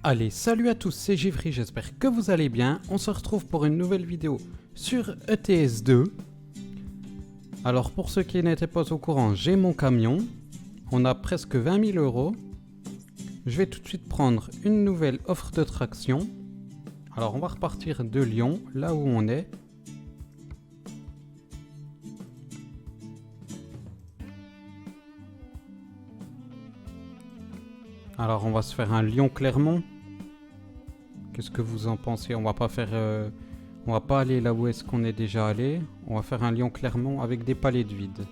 Allez, salut à tous, c'est Givry, j'espère que vous allez bien. On se retrouve pour une nouvelle vidéo sur ETS2. Alors pour ceux qui n'étaient pas au courant, j'ai mon camion. On a presque 20 000 euros. Je vais tout de suite prendre une nouvelle offre de traction. Alors on va repartir de Lyon, là où on est. Alors on va se faire un Lyon-Clermont. Qu'est-ce que vous en pensez? On va pas aller là où est-ce qu'on est déjà allé. On va faire un Lyon-Clermont avec des palets de vide.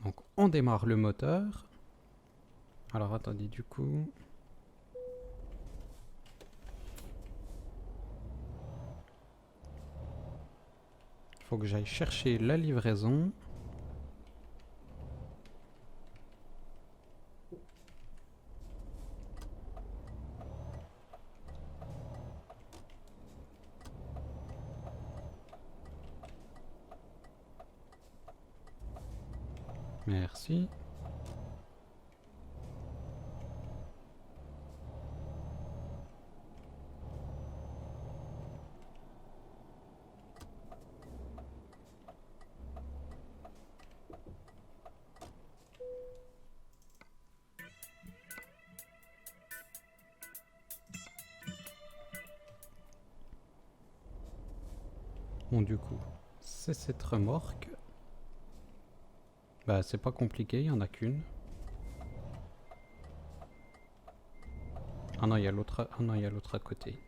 Donc on démarre le moteur. Alors attendez, du coup... faut que j'aille chercher la livraison. Merci. Bon, du coup, c'est cette remorque. Bah, c'est pas compliqué, il y en a qu'une. Ah non, il y a l'autre. Ah non, il y a l'autre à côté.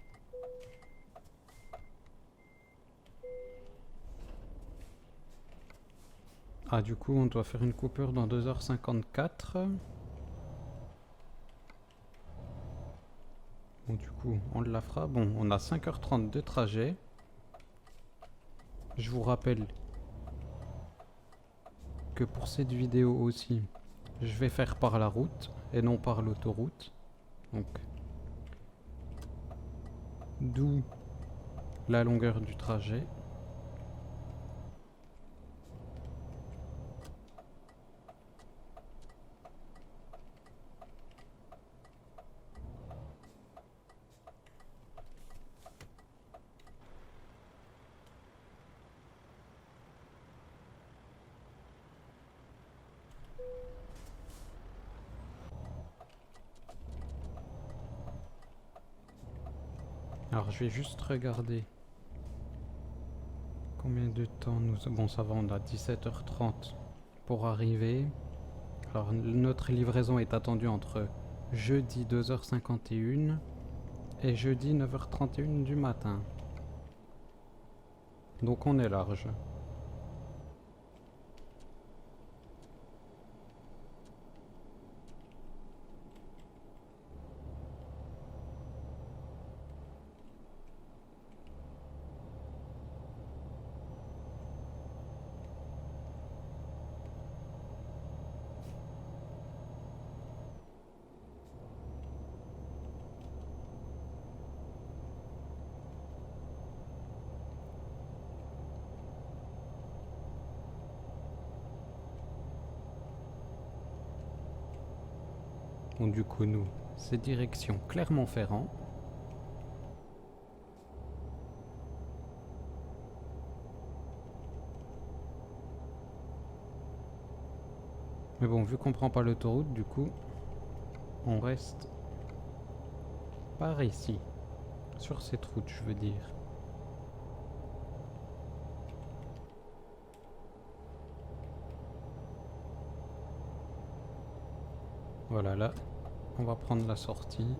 Ah, du coup, on doit faire une coupure dans 2h54. Bon, du coup, on la fera. Bon, on a 5h30 de trajet. Je vous rappelle que pour cette vidéo aussi, je vais faire par la route et non par l'autoroute. Donc, d'où la longueur du trajet. Alors, je vais juste regarder combien de temps nous... Bon, ça va, on a 17h30 pour arriver. Alors, notre livraison est attendue entre jeudi 2h51 et jeudi 9h31 du matin. Donc, on est large. Bon, du coup, nous, c'est direction Clermont-Ferrand. Mais bon, vu qu'on prend pas l'autoroute, du coup, on reste par ici. Sur cette route, je veux dire. Voilà, là, on va prendre la sortie.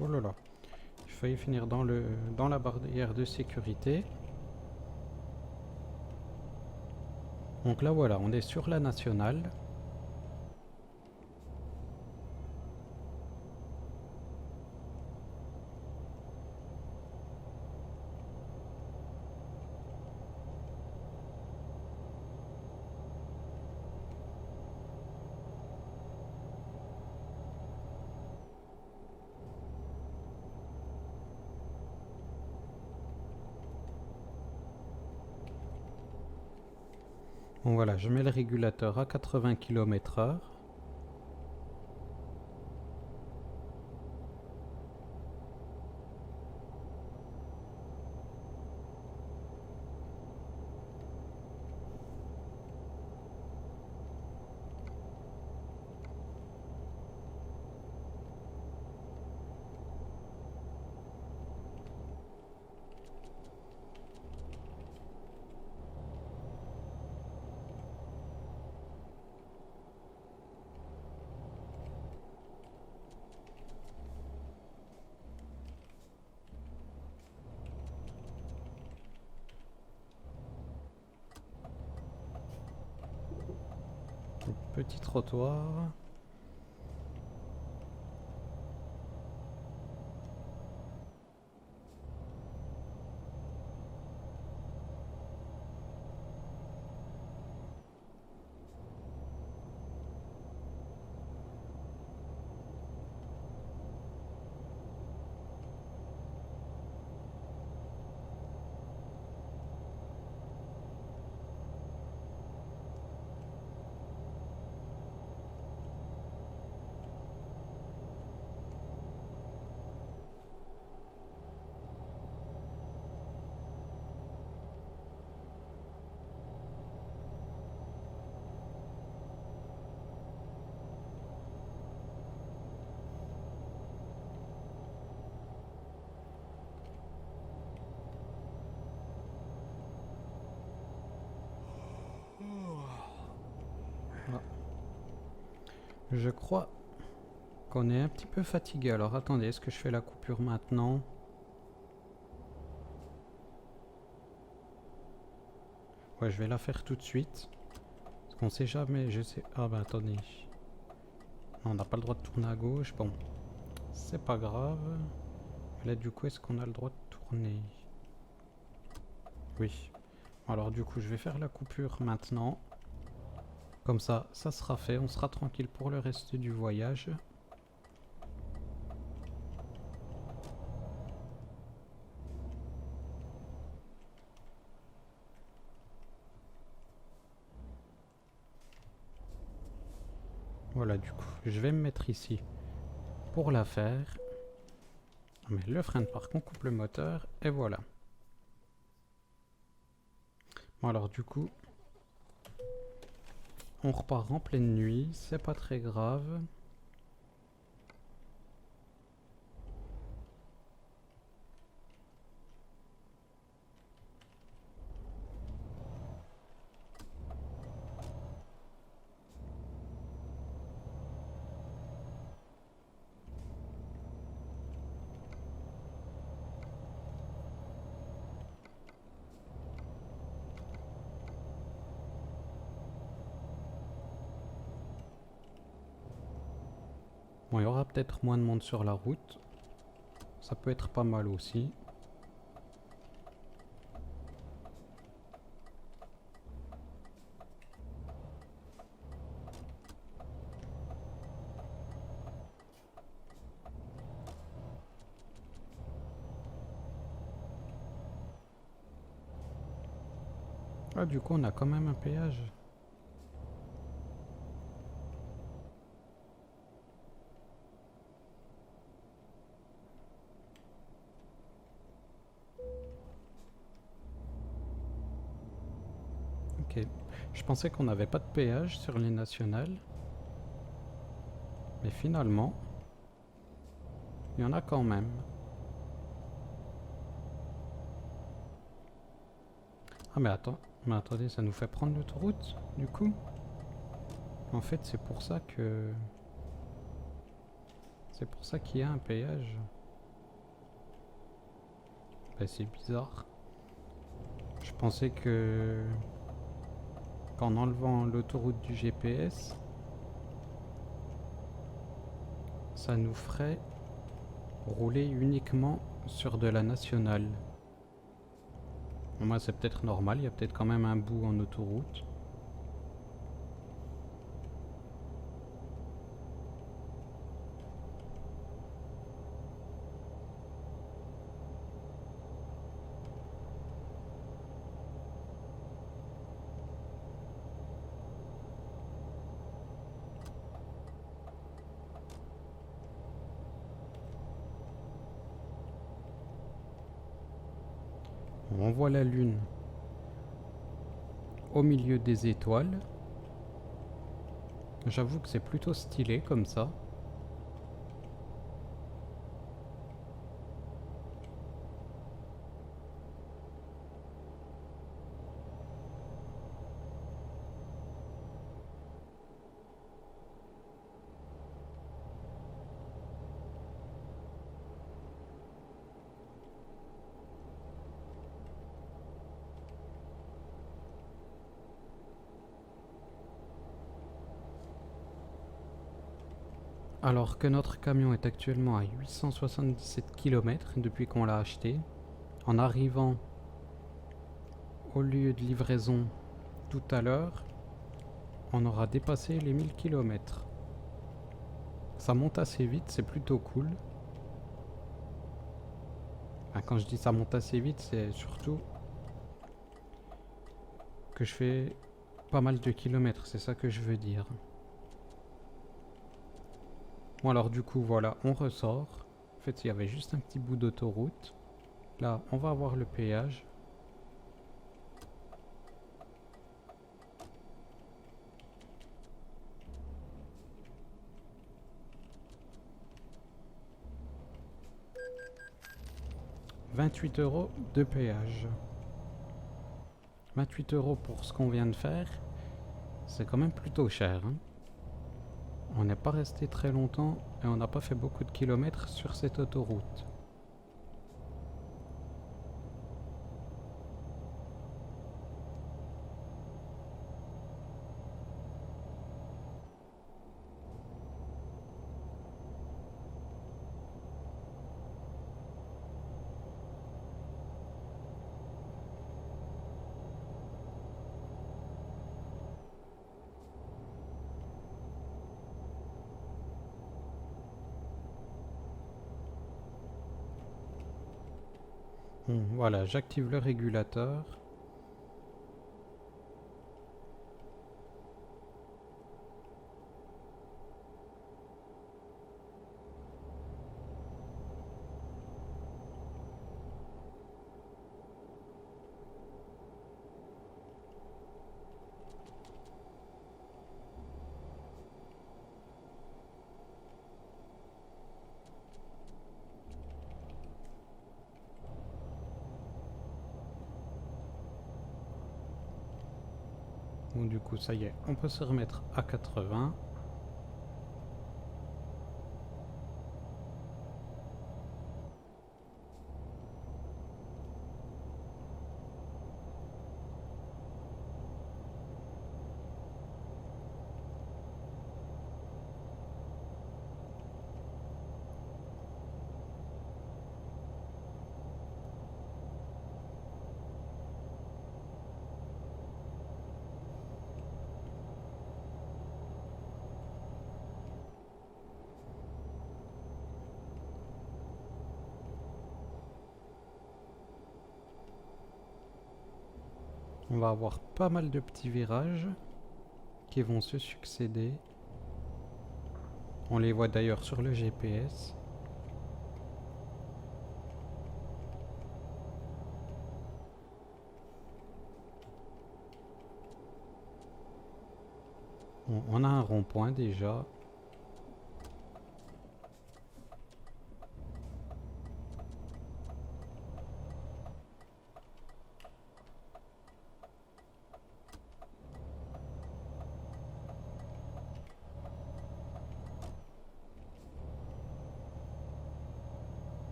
Oh là là. Il failli finir dans la barrière de sécurité. Donc là voilà, on est sur la nationale. Bon voilà, je mets le régulateur à 80 km/h. Petit trottoir. Je crois qu'on est un petit peu fatigué. Alors attendez, est-ce que je fais la coupure maintenant? Ouais, je vais la faire tout de suite. Parce qu'on sait jamais, je sais... Ah bah attendez. Non, on n'a pas le droit de tourner à gauche. Bon, c'est pas grave. Mais là du coup, est-ce qu'on a le droit de tourner? Oui. Alors du coup, je vais faire la coupure maintenant. Comme ça sera fait. On sera tranquille pour le reste du voyage. Voilà, du coup, je vais me mettre ici pour la faire. Mais le frein de parc, on coupe le moteur et voilà. Bon alors du coup, on repart en pleine nuit, c'est pas très grave. Bon, il y aura peut-être moins de monde sur la route. Ça peut être pas mal aussi. Ah, du coup, on a quand même un péage. Ok. Je pensais qu'on n'avait pas de péage sur les nationales. Mais finalement, il y en a quand même. Ah mais attends, mais attendez, ça nous fait prendre l'autoroute, du coup. En fait, c'est pour ça que... C'est pour ça qu'il y a un péage. Bah, c'est bizarre. Je pensais que qu'en enlevant l'autoroute du GPS, ça nous ferait rouler uniquement sur de la nationale. Moi, c'est peut-être normal, il y a peut-être quand même un bout en autoroute. On voit la lune au milieu des étoiles. J'avoue que c'est plutôt stylé comme ça. Alors que notre camion est actuellement à 877 km depuis qu'on l'a acheté, en arrivant au lieu de livraison tout à l'heure, on aura dépassé les 1000 km. Ça monte assez vite, c'est plutôt cool. Enfin, quand je dis ça monte assez vite, c'est surtout que je fais pas mal de kilomètres, c'est ça que je veux dire. Bon alors du coup voilà, on ressort. En fait il y avait juste un petit bout d'autoroute. Là on va avoir le péage. « 28 € de péage. 28 € pour ce qu'on vient de faire. C'est quand même plutôt cher. Hein. On n'est pas resté très longtemps et on n'a pas fait beaucoup de kilomètres sur cette autoroute. Voilà, j'active le régulateur. Bon, du coup, ça y est, on peut se remettre à 80. On va avoir pas mal de petits virages qui vont se succéder. On les voit d'ailleurs sur le GPS. On a un rond-point déjà.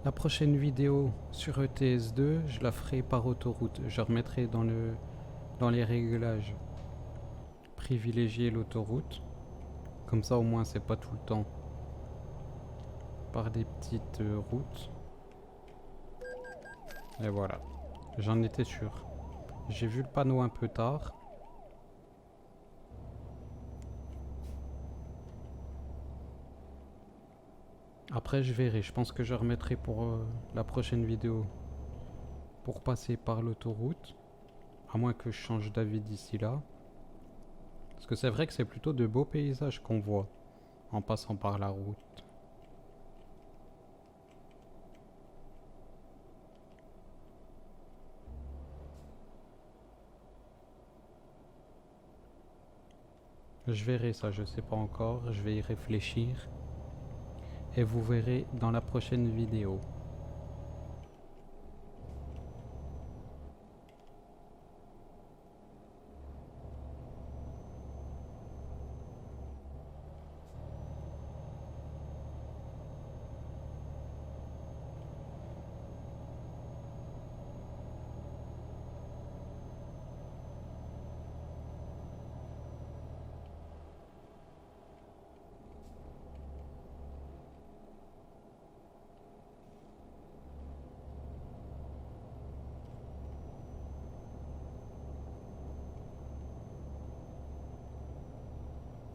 La prochaine vidéo sur ETS2, je la ferai par autoroute. Je remettrai dans les réglages privilégier l'autoroute. Comme ça au moins c'est pas tout le temps par des petites routes. Et voilà, j'en étais sûr. J'ai vu le panneau un peu tard. Après je verrai, je pense que je remettrai pour la prochaine vidéo pour passer par l'autoroute. À moins que je change d'avis d'ici là. Parce que c'est vrai que c'est plutôt de beaux paysages qu'on voit en passant par la route. Je verrai ça, je sais pas encore, je vais y réfléchir. Et vous verrez dans la prochaine vidéo.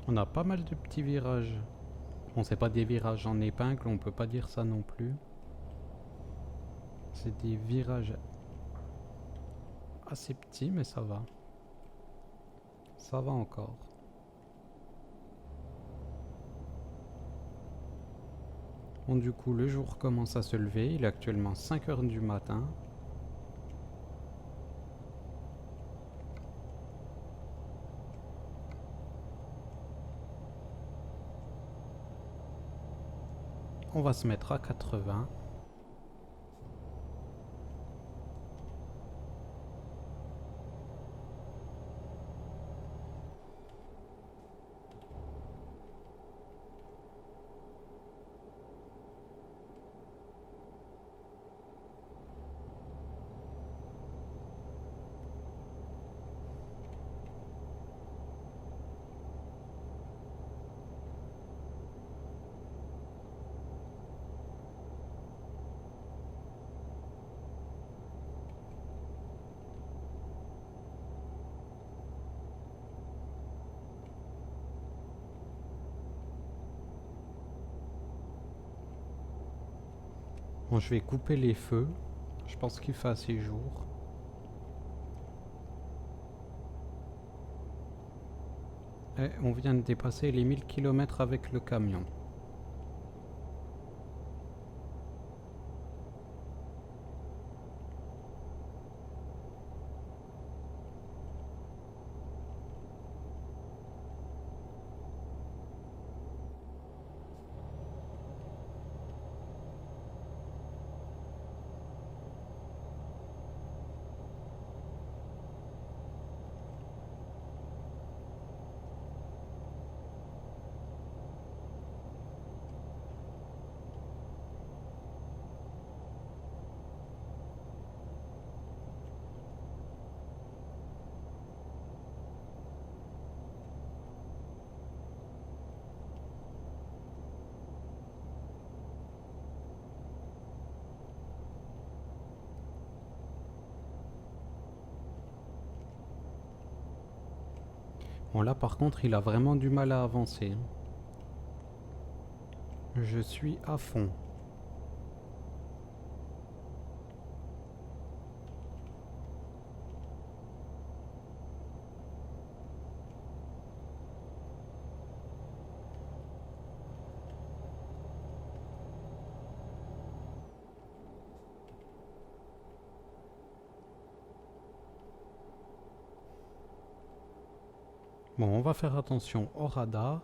On a pas mal de petits virages. Bon, c'est pas des virages en épingle, on peut pas dire ça non plus. C'est des virages assez petits, mais ça va. Ça va encore. Bon, du coup, le jour commence à se lever. Il est actuellement 5 h du matin. On va se mettre à 80. Bon, je vais couper les feux. Je pense qu'il fait assez jour. Et on vient de dépasser les 1000 km avec le camion. Bon, là par contre il a vraiment du mal à avancer. Je suis à fond. Bon, on va faire attention au radar.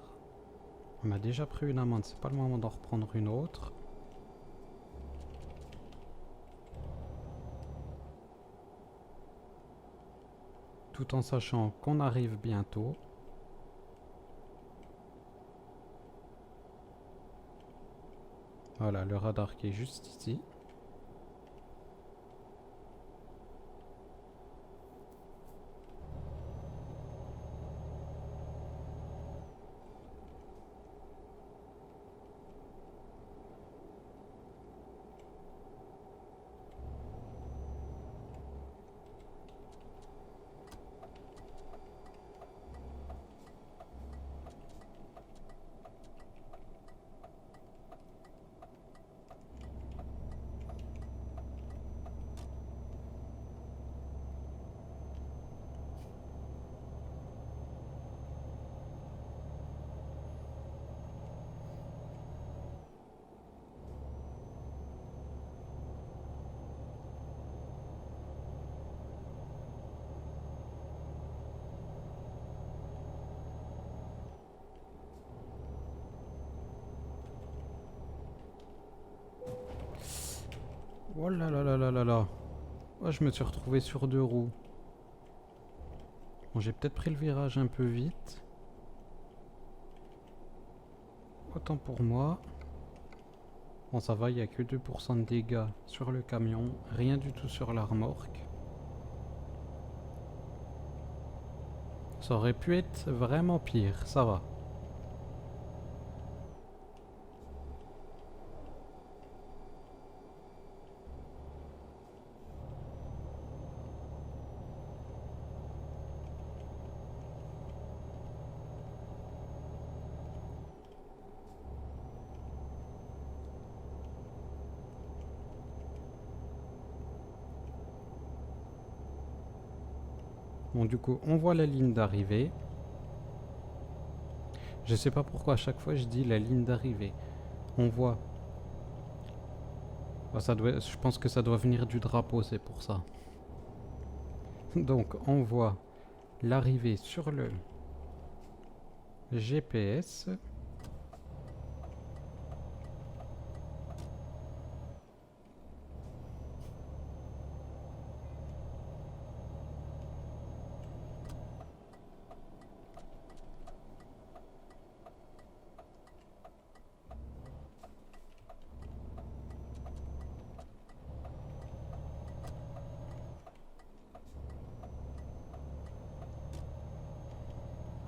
On a déjà pris une amende, c'est pas le moment d'en reprendre une autre. Tout en sachant qu'on arrive bientôt. Voilà, le radar qui est juste ici. Oh là là là là là là. Oh, je me suis retrouvé sur 2 roues. Bon, j'ai peut-être pris le virage un peu vite. Autant pour moi. Bon, ça va, il n'y a que 2% de dégâts sur le camion. Rien du tout sur la remorque. Ça aurait pu être vraiment pire, ça va. Bon, du coup, on voit la ligne d'arrivée. Je sais pas pourquoi à chaque fois je dis la ligne d'arrivée. On voit. Oh, je pense que ça doit venir du drapeau, c'est pour ça. Donc, on voit l'arrivée sur le GPS.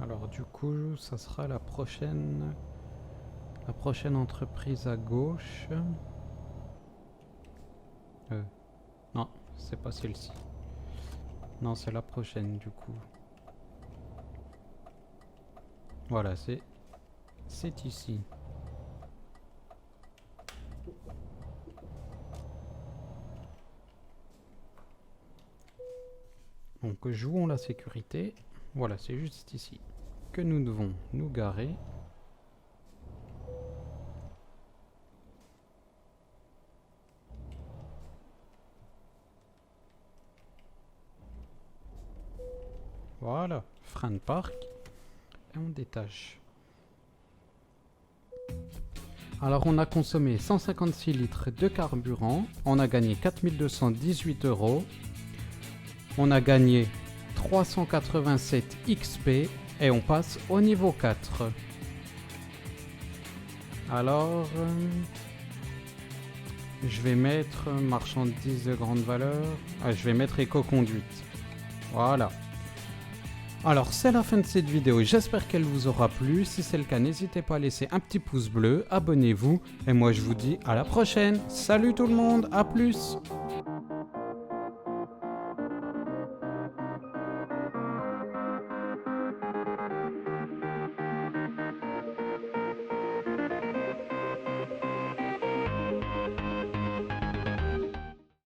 Alors du coup, ça sera la prochaine entreprise à gauche. Non, c'est pas celle-ci. Non, c'est la prochaine du coup. Voilà, c'est ici. Donc jouons la sécurité. Voilà, c'est juste ici que nous devons nous garer. Voilà, frein de parc. Et on détache. Alors on a consommé 156 litres de carburant. On a gagné 4218 €. On a gagné 387 XP. Et on passe au niveau 4. Alors, je vais mettre marchandises de grande valeur. Je vais mettre éco-conduite. Voilà. Alors, c'est la fin de cette vidéo. J'espère qu'elle vous aura plu. Si c'est le cas, n'hésitez pas à laisser un petit pouce bleu. Abonnez-vous. Et moi, je vous dis à la prochaine. Salut tout le monde. À plus.